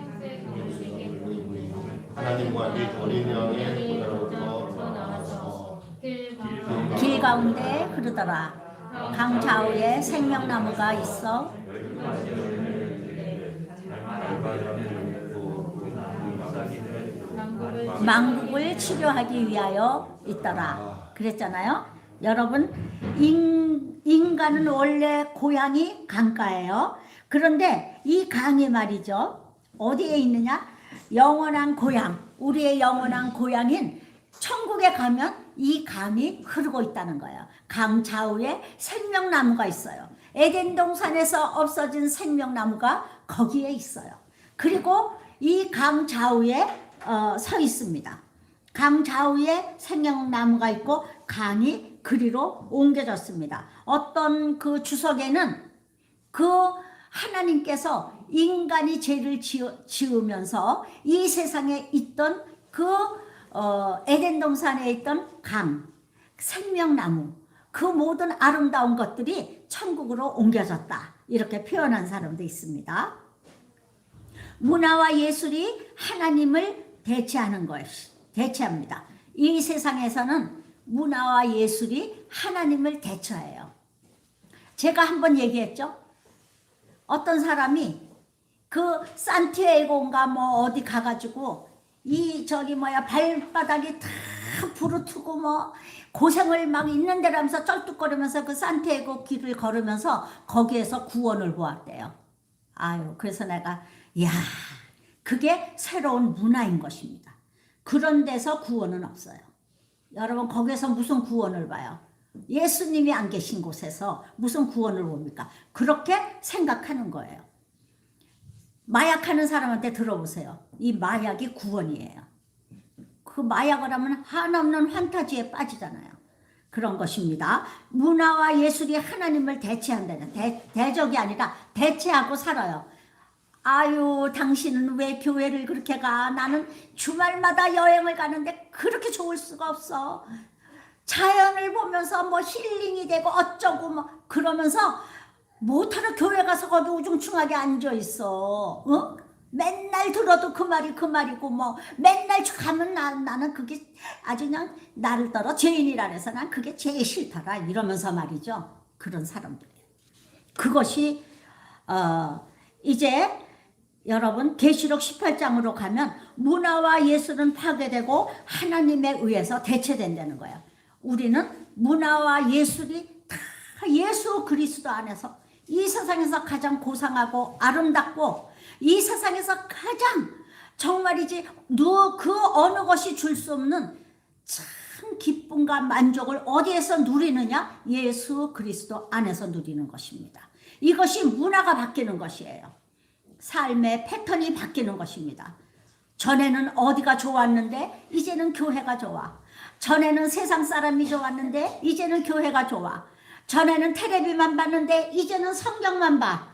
B: 하나님과 및 어린 양의 보다로부터 나와서
A: 길 가운데 흐르더라. 강 좌우에 생명나무가 있어 망국을 치료하기 위하여 있더라. 그랬잖아요. 여러분, 인간은 원래 고향이 강가예요. 그런데 이 강이 말이죠. 어디에 있느냐? 영원한 고향, 우리의 영원한 고향인 천국에 가면 이 강이 흐르고 있다는 거예요. 강 좌우에 생명나무가 있어요. 에덴 동산에서 없어진 생명나무가 거기에 있어요. 그리고 이 강 좌우에 서 있습니다. 강 좌우에 생명나무가 있고 강이 그리로 옮겨졌습니다. 어떤 그 주석에는 그 하나님께서 인간이 죄를 지으면서 이 세상에 있던 그 에덴 동산에 있던 강, 생명나무, 그 모든 아름다운 것들이 천국으로 옮겨졌다. 이렇게 표현한 사람도 있습니다. 문화와 예술이 하나님을 대체합니다. 이 세상에서는 문화와 예술이 하나님을 대체해요. 제가 한번 얘기했죠. 어떤 사람이 그 산티아고인가 뭐 어디 가가지고 발바닥이 다 부르트고 뭐 고생을 막 있는 데라면서 쩔뚝거리면서 그 산티아고 길을 걸으면서 거기에서 구원을 보았대요. 아유, 그래서 내가 그게 새로운 문화인 것입니다. 그런 데서 구원은 없어요. 여러분, 거기에서 무슨 구원을 봐요? 예수님이 안 계신 곳에서 무슨 구원을 봅니까? 그렇게 생각하는 거예요. 마약하는 사람한테 들어보세요. 이 마약이 구원이에요. 그 마약을 하면 한없는 환타지에 빠지잖아요. 그런 것입니다. 문화와 예술이 하나님을 대체한다는, 대적이 아니라 대체하고 살아요. 아유, 당신은 왜 교회를 그렇게 가? 나는 주말마다 여행을 가는데 그렇게 좋을 수가 없어. 자연을 보면서 뭐 힐링이 되고 어쩌고 뭐 그러면서 못하러 교회 가서 거기 우중충하게 앉아 있어. 맨날 들어도 그 말이고 뭐 맨날 가면 나는 그게 아주 그냥 나를 떨어 죄인이라 해서 난 그게 제일 싫더라 이러면서 말이죠. 그런 사람들이에요. 그것이 이제 여러분 계시록 18장으로 가면 문화와 예술은 파괴되고 하나님에 의해서 대체된다는 거예요. 우리는 문화와 예술이 다 예수 그리스도 안에서 이 세상에서 가장 고상하고 아름답고 이 세상에서 가장 정말이지 그 어느 것이 줄 수 없는 참 기쁨과 만족을 어디에서 누리느냐? 예수 그리스도 안에서 누리는 것입니다. 이것이 문화가 바뀌는 것이에요. 삶의 패턴이 바뀌는 것입니다. 전에는 어디가 좋았는데 이제는 교회가 좋아. 전에는 세상 사람이 좋았는데 이제는 교회가 좋아. 전에는 텔레비만 봤는데 이제는 성경만 봐.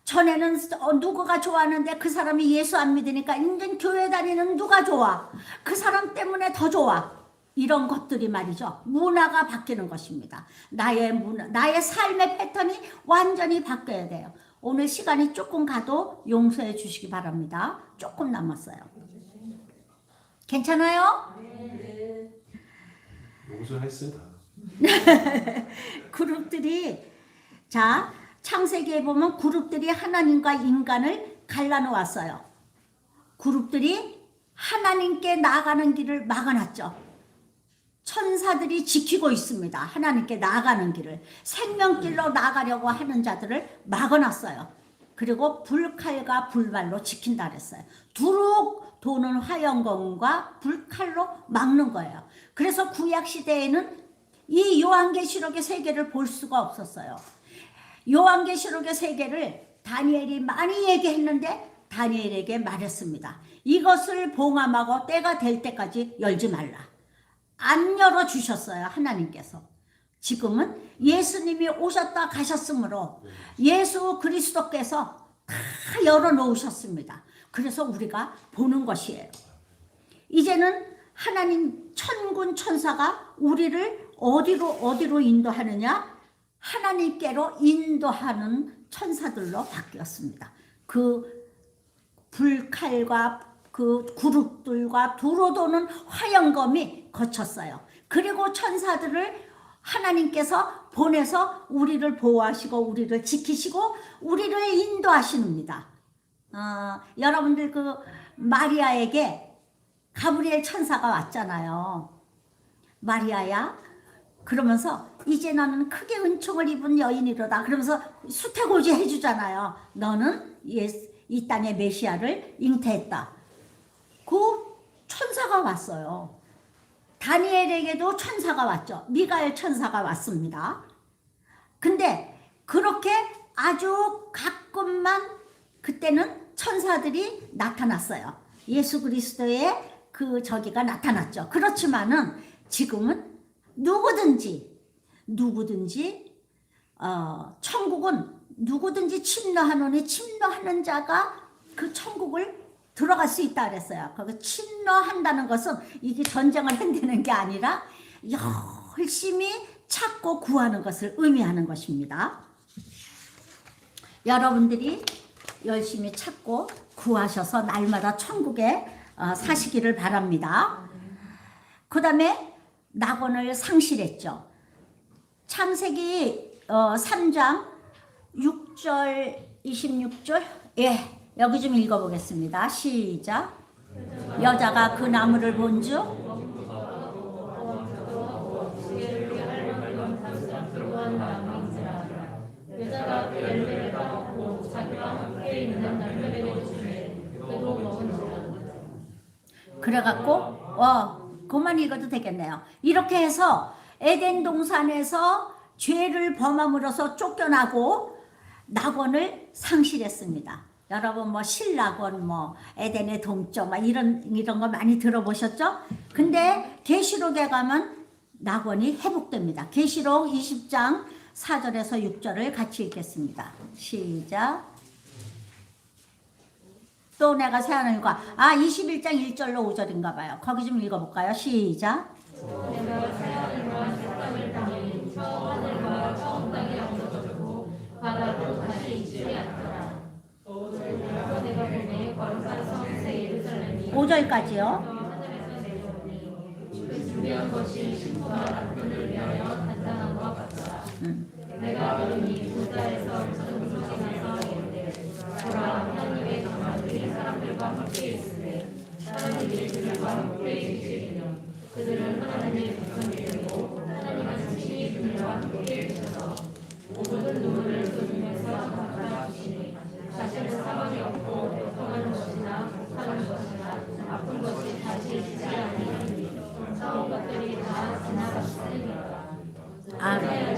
A: 전에는 누구가 좋았는데 그 사람이 예수 안 믿으니까 이제 교회 다니는 누가 좋아. 그 사람 때문에 더 좋아. 이런 것들이 말이죠. 문화가 바뀌는 것입니다. 나의 삶의 패턴이 완전히 바뀌어야 돼요. 오늘 시간이 조금 가도 용서해 주시기 바랍니다. 조금 남았어요. 괜찮아요?
B: 용서했습니다.
A: 그룹들이 창세기에 보면 그룹들이 하나님과 인간을 갈라놓았어요. 그룹들이 하나님께 나아가는 길을 막아놨죠. 천사들이 지키고 있습니다. 하나님께 나아가는 길을. 생명길로 나가려고 하는 자들을 막아놨어요. 그리고 불칼과 불발로 지킨다 그랬어요. 두룩 도는 화영검과 불칼로 막는 거예요. 그래서 구약시대에는 이 요한계시록의 세계를 볼 수가 없었어요. 요한계시록의 세계를 다니엘이 많이 얘기했는데 다니엘에게 말했습니다. 이것을 봉함하고 때가 될 때까지 열지 말라. 안 열어주셨어요. 하나님께서. 지금은 예수님이 오셨다 가셨으므로 예수 그리스도께서 다 열어놓으셨습니다. 그래서 우리가 보는 것이에요. 이제는 하나님 천군 천사가 우리를 어디로 인도하느냐? 하나님께로 인도하는 천사들로 바뀌었습니다. 그 불칼과 그 그룹들과 두루도는 화영검이 거쳤어요. 그리고 천사들을 하나님께서 보내서 우리를 보호하시고 우리를 지키시고 우리를 인도하십니다. 여러분들 그 마리아에게 가브리엘 천사가 왔잖아요. 마리아야, 그러면서 이제 너는 크게 은총을 입은 여인이로다. 그러면서 수태고지 해주잖아요. 너는 이 땅의 메시아를 잉태했다. 그 천사가 왔어요. 다니엘에게도 천사가 왔죠. 미가엘 천사가 왔습니다. 근데 그렇게 아주 가끔만 그때는 천사들이 나타났어요. 예수 그리스도의 그 저기가 나타났죠. 그렇지만은 지금은 누구든지 천국은 누구든지 침노하노니 침노하는 자가 그 천국을 들어갈 수 있다 그랬어요. 거기 침노한다는 것은 이게 전쟁을 한다는 게 아니라 열심히 찾고 구하는 것을 의미하는 것입니다. 여러분들이 열심히 찾고 구하셔서 날마다 천국에 사시기를 바랍니다. 그 다음에 낙원을 상실했죠. 창세기 3장 6절 26절 여기 좀 읽어보겠습니다. 시작. 여자가 그 나무를 본즉
C: 여자가 그 열매를 따먹고 자기와 함께 있는 남편에게 주매 그도 먹은지라.
A: 그래갖고 그만 읽어도 되겠네요. 이렇게 해서 에덴 동산에서 죄를 범함으로써 쫓겨나고 낙원을 상실했습니다. 여러분 뭐 신낙원 뭐 에덴의 동쪽 막 이런 거 많이 들어보셨죠? 근데 계시록에 가면 낙원이 회복됩니다. 계시록 20장 4절에서 6절을 같이 읽겠습니다. 시작. 또 내가 새하늘과 21장 1절로 5절인가 봐요. 거기 좀 읽어볼까요? 시작.
C: 내가 새하늘과 새 땅을 보니 처음 하늘과 처음 땅이 없어졌고 바다도 다시 있지 않더라. 또 내가 보니 거룩한 성 새 예루살렘이
A: 5절까지요.
C: 하늘에서 내려오니 그 준비한 것이 신부가 남편을 위하여 단장한 것 같더라. 내가 보니 부자에서 무슨 소식나서 이르되 보라 하나님의 장관들이 사람들과 함께 있으되 사람들이 그들과 함께 계시리며 그들은 하나님의 백성이고 하나님은 친히 그들과 함께 계셔서 모든 눈물을 그 눈에서 닦아주시니 자신은 사망이 없고 고통하는 것이나 목하는 것이나 아픈 것이 다시 있지 아니하니 처음 것들이 다 지나갔으니까.
A: 아멘.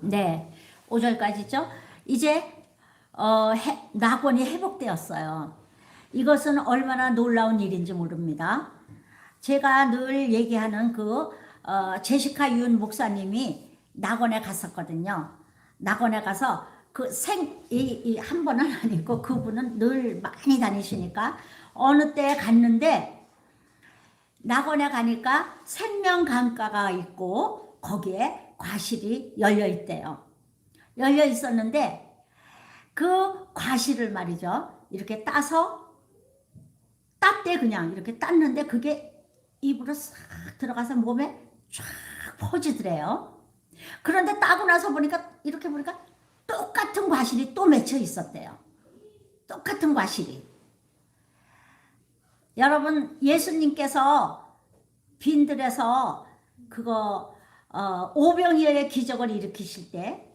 A: 네, 5절까지죠. 이제 낙원이 회복되었어요. 이것은 얼마나 놀라운 일인지 모릅니다. 제가 늘 얘기하는 제시카 윤 목사님이 낙원에 갔었거든요. 낙원에 가서 한 번은 아니고 그분은 늘 많이 다니시니까 어느 때 갔는데 낙원에 가니까 생명강가가 있고 거기에 과실이 열려 있대요. 열려 있었는데 그 과실을 말이죠. 이렇게 땄대 그냥 이렇게 땄는데 그게 입으로 싹 들어가서 몸에 쫙 퍼지더래요. 그런데 따고 나서 이렇게 보니까 똑같은 과실이 또 맺혀 있었대요. 똑같은 과실이. 여러분 예수님께서 빈들에서 오병이어의 기적을 일으키실 때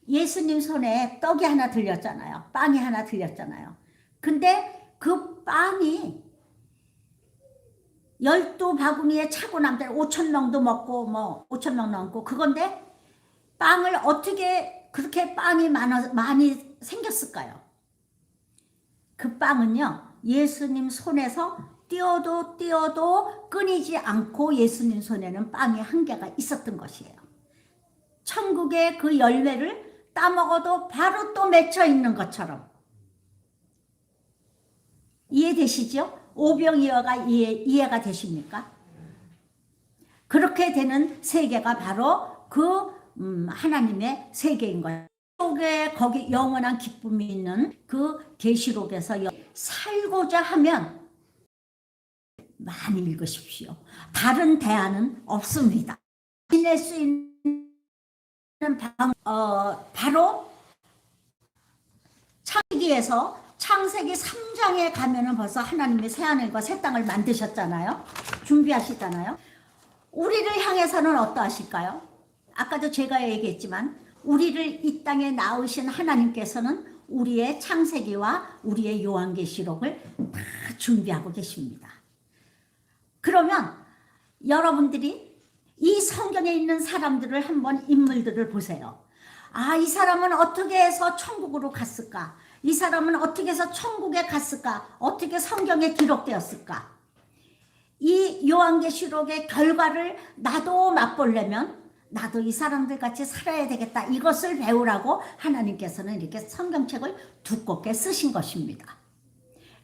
A: 예수님 손에 떡이 하나 들렸잖아요. 빵이 하나 들렸잖아요. 근데 그 빵이 12바구니에 차고 남들 5,000명도 먹고 5,000명 넘고 그건데 빵을 어떻게 그렇게 빵이 많이 생겼을까요? 그 빵은요 예수님 손에서 띄어도 끊이지 않고 예수님 손에는 빵이 한 개가 있었던 것이에요. 천국의 그 열매를 따먹어도 바로 또 맺혀 있는 것처럼. 이해되시죠? 오병이어가 이해가 되십니까? 그렇게 되는 세계가 바로 하나님의 세계인 거예요. 거기 영원한 기쁨이 있는 그 계시록에서 살고자 하면 많이 읽으십시오. 다른 대안은 없습니다. 지낼 수 있는 바로 창세기 3장에 가면은 벌써 하나님이 새하늘과 새 땅을 만드셨잖아요. 준비하시잖아요. 우리를 향해서는 어떠하실까요? 아까도 제가 얘기했지만 우리를 이 땅에 낳으신 하나님께서는 우리의 창세기와 우리의 요한계시록을 다 준비하고 계십니다. 그러면 여러분들이 이 성경에 있는 사람들을 한번 인물들을 보세요. 아, 이 사람은 어떻게 해서 천국으로 갔을까? 이 사람은 어떻게 해서 천국에 갔을까? 어떻게 성경에 기록되었을까? 이 요한계시록의 결과를 나도 맛보려면 나도 이 사람들 같이 살아야 되겠다. 이것을 배우라고 하나님께서는 이렇게 성경책을 두껍게 쓰신 것입니다.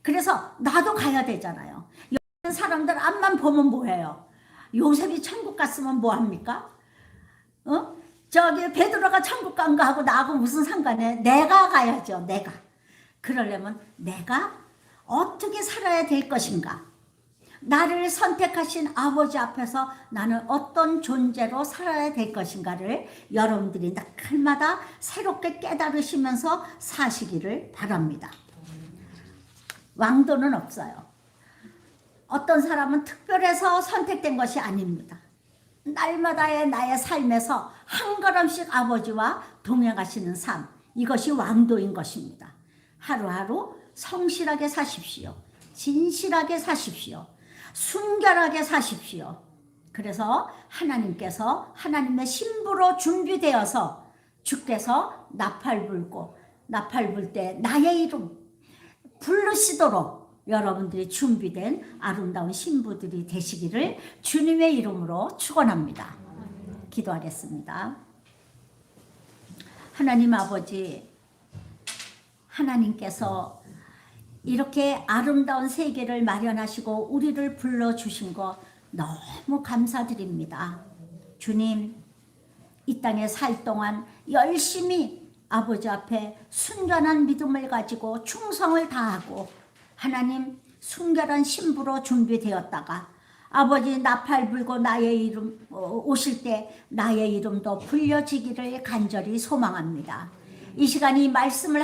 A: 그래서 나도 가야 되잖아요. 여기 사람들 앞만 보면 뭐해요? 요셉이 천국 갔으면 뭐합니까? 저기 베드로가 천국 간 거하고 나하고 무슨 상관해? 내가 가야죠. 내가. 그러려면 내가 어떻게 살아야 될 것인가? 나를 선택하신 아버지 앞에서 나는 어떤 존재로 살아야 될 것인가를 여러분들이 날마다 새롭게 깨달으시면서 사시기를 바랍니다. 왕도는 없어요. 어떤 사람은 특별해서 선택된 것이 아닙니다. 날마다의 나의 삶에서 한 걸음씩 아버지와 동행하시는 삶, 이것이 왕도인 것입니다. 하루하루 성실하게 사십시오. 진실하게 사십시오. 순결하게 사십시오. 그래서 하나님께서 하나님의 신부로 준비되어서 주께서 나팔 불 때 나의 이름 부르시도록 여러분들이 준비된 아름다운 신부들이 되시기를 주님의 이름으로 축원합니다. 기도하겠습니다. 하나님 아버지, 하나님께서 이렇게 아름다운 세계를 마련하시고 우리를 불러주신 것 너무 감사드립니다. 주님, 이 땅에 살 동안 열심히 아버지 앞에 순전한 믿음을 가지고 충성을 다하고 하나님 순결한 신부로 준비되었다가 아버지 나팔 불고 나의 이름 오실 때 나의 이름도 불려지기를 간절히 소망합니다. 이 시간 이 말씀을